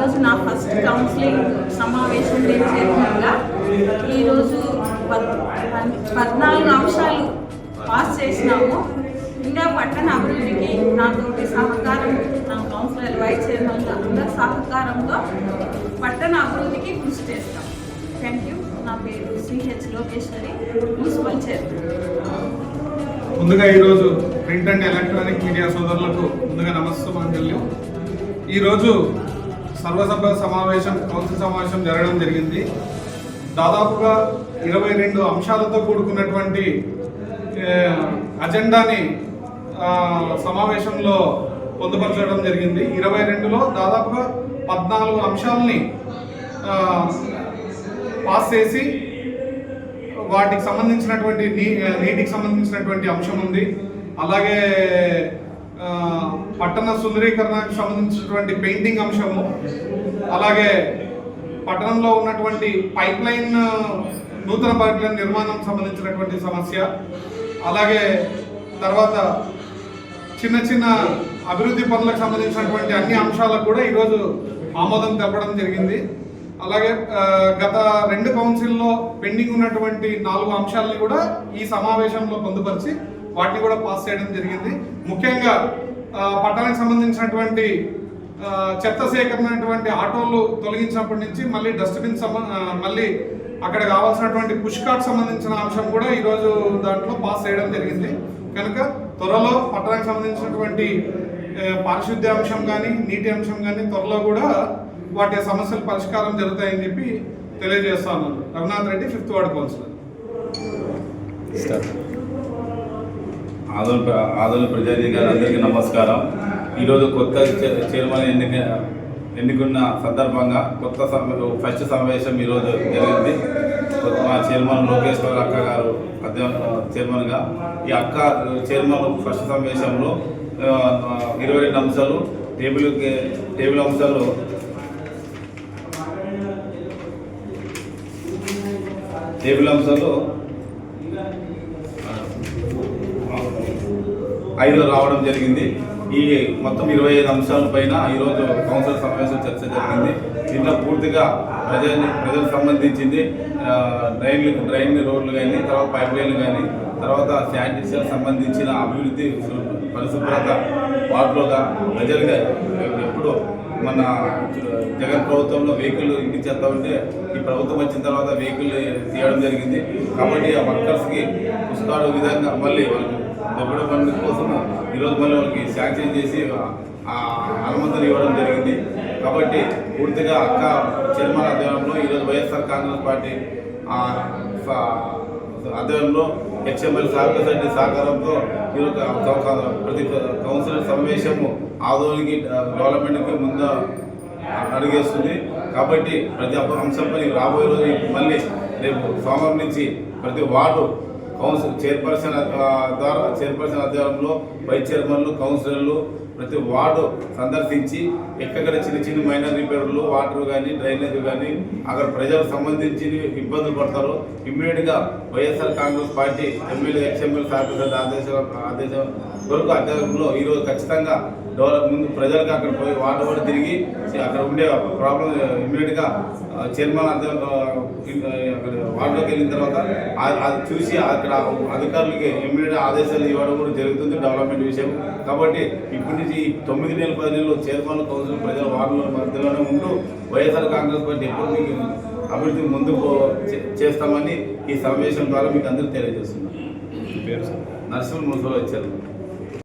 ఈరోజు నా first counselling సమావేశం నేను చైర్మన్గా ఈరోజు 14 అంశాలు పాస్ చేసినాము. ఇంకా పట్టణ అభివృద్ధికి నాతోటి సహకారం, నా కౌన్సిలర్ వైస్ చైర్మన్గా అందరి సహకారంతో పట్టణ అభివృద్ధికి కృషి చేస్తాం. Thank you. నా పేరు సిహెచ్ లోకేశ్వరి, మున్సిపల్ చైర్మన్. ముందుగా ఈరోజు ప్రింట్ అండ్ ఎలక్ట్రానిక్ మీడియా సోదరులకు ముందుగా నమస్కారం. ఈరోజు సర్వసభ్య సమావేశం, కౌన్సిల్ సమావేశం జరగడం జరిగింది. దాదాపుగా 22 అంశాలతో కూడుకున్నటువంటి అజెండాని సమావేశంలో పొందుపరచడం జరిగింది. 22లో దాదాపుగా 14 అంశాలని పాస్ చేసి వాటికి సంబంధించినటువంటి నీటికి సంబంధించినటువంటి అంశం ఉంది. అలాగే పట్టణ సుందరీకరణకు సంబంధించినటువంటి పెయింటింగ్ అంశము, అలాగే పట్టణంలో ఉన్నటువంటి నూతన పైప్ లైన్ నిర్మాణం సంబంధించినటువంటి సమస్య, అలాగే తర్వాత చిన్న చిన్న అభివృద్ధి పనులకు సంబంధించినటువంటి అన్ని అంశాలకు కూడా ఈరోజు ఆమోదం తెలపడం జరిగింది. అలాగే గత 2 కౌన్సిల్లో పెండింగ్ ఉన్నటువంటి 4 అంశాలని కూడా ఈ సమావేశంలో పొందుపరిచి వాటిని కూడా పాస్ చేయడం జరిగింది. ముఖ్యంగా పట్టణానికి సంబంధించినటువంటి చెత్త సేకరణటువంటి ఆటోలు తొలగించినప్పటి నుంచి మళ్ళీ డస్ట్బిన్ మళ్ళీ అక్కడ కావాల్సినటువంటి పుష్ కార్ట్ సంబంధించిన అంశం కూడా ఈరోజు దాంట్లో పాస్ చేయడం జరిగింది. కనుక త్వరలో పట్టణానికి సంబంధించినటువంటి పారిశుద్ధ్య అంశం కానీ నీటి అంశం కానీ త్వరలో కూడా వాటి సమస్యల పరిష్కారం జరుగుతాయని చెప్పి తెలియజేస్తాను. Raghunath Reddy, 5th ward councillor. Adoni ప్రజాధికారులందరికీ నమస్కారం. ఈరోజు కొత్త చైర్మన్ ఎన్నికన్న సందర్భంగా ఫస్ట్ సమావేశం ఈరోజు జరిగింది. మా చైర్మన్ లోకేశ్వర్ అక్క గారు చైర్మన్గా, ఈ అక్క చైర్మన్ ఫస్ట్ సమావేశంలో 22 అంశాలు టేబుల్ అంశాలు 5 రావడం జరిగింది. ఈ మొత్తం 25 అంశాల పైన ఈరోజు కౌన్సిల్ సమావేశం చర్చ జరిగింది. దీంట్లో పూర్తిగా ప్రజలకు సంబంధించింది డ్రైన్ రోడ్లు కానీ, తర్వాత పైప్ లైన్లు కానీ, తర్వాత శానిటైజర్ సంబంధించిన అభివృద్ధి, పరిశుభ్రత, వాటిలోగా ప్రజలుగా ఎప్పుడు మన జగన్ ప్రభుత్వంలో వెహికల్ ఇంటికి చేస్తా ఉంటే ఈ ప్రభుత్వం వచ్చిన తర్వాత వెహికల్ తీయడం జరిగింది. కాబట్టి ఆ వర్కర్స్కి పుస్తకాలు విధంగా మళ్ళీ వాళ్ళకి డబ్బుల బండి కోసం ఈరోజు మళ్ళీ వాళ్ళకి శాంక్షన్ చేసి అనుమతులు ఇవ్వడం జరిగింది. కాబట్టి పూర్తిగా అక్క చైర్మన్ ఆధ్వర్యంలో ఈరోజు వైఎస్ఆర్ కాంగ్రెస్ పార్టీ ఆధ్వర్యంలో XML రెడ్డి సహకారంతో ఈరోజు ప్రతి కౌన్సిలర్ సమావేశము ఆదోనికి డెవలప్మెంట్కి ముందు అడుగేస్తుంది. కాబట్టి ప్రతి అంశంపై రాబోయే రోజు మళ్ళీ రేపు సోమవారం నుంచి ప్రతి వార్డు చైర్పర్సన్ ఆధ్వర్యంలో వైస్ చైర్మన్లు, కౌన్సిలర్లు ప్రతి వార్డు సందర్శించి ఎక్కడ చిన్న మైనర్ రిపేర్లు, వాటర్ కానీ, డ్రైనేజ్ కానీ అక్కడ ప్రజలకు సంబంధించి ఇబ్బందులు పడతారు. ఇమ్మీడియట్గా YSR Congress party MLA XML ఆదేశం వరకు అధ్యయనంలో ఈరోజు ఖచ్చితంగా ముందు ప్రజలకు అక్కడ పోయి వార్డు తిరిగి అక్కడ ఉండే ప్రాబ్లం ఇమ్మీడియట్గా చైర్మన్ వార్డులోకి వెళ్ళిన తర్వాత అది చూసి అక్కడ అధికారులకి ఇమ్మీడియట్ ఆదేశాలు ఇవ్వడం కూడా జరుగుతుంది డెవలప్మెంట్ విషయం. కాబట్టి ఇప్పటి నుంచి 9 నెలలు 10 నెలలు చైర్మన్, కౌన్సిల్ ప్రజల వార్డుల మధ్యలోనే ఉంటూ వైఎస్ఆర్ కాంగ్రెస్ పార్టీ ఎప్పుడు మీకు అభివృద్ధి ముందుకు చేస్తామని ఈ సమావేశం ద్వారా మీకు అందరికీ తెలియజేస్తున్నాం. నరసింహ మున్సిపల్ వచ్చారు.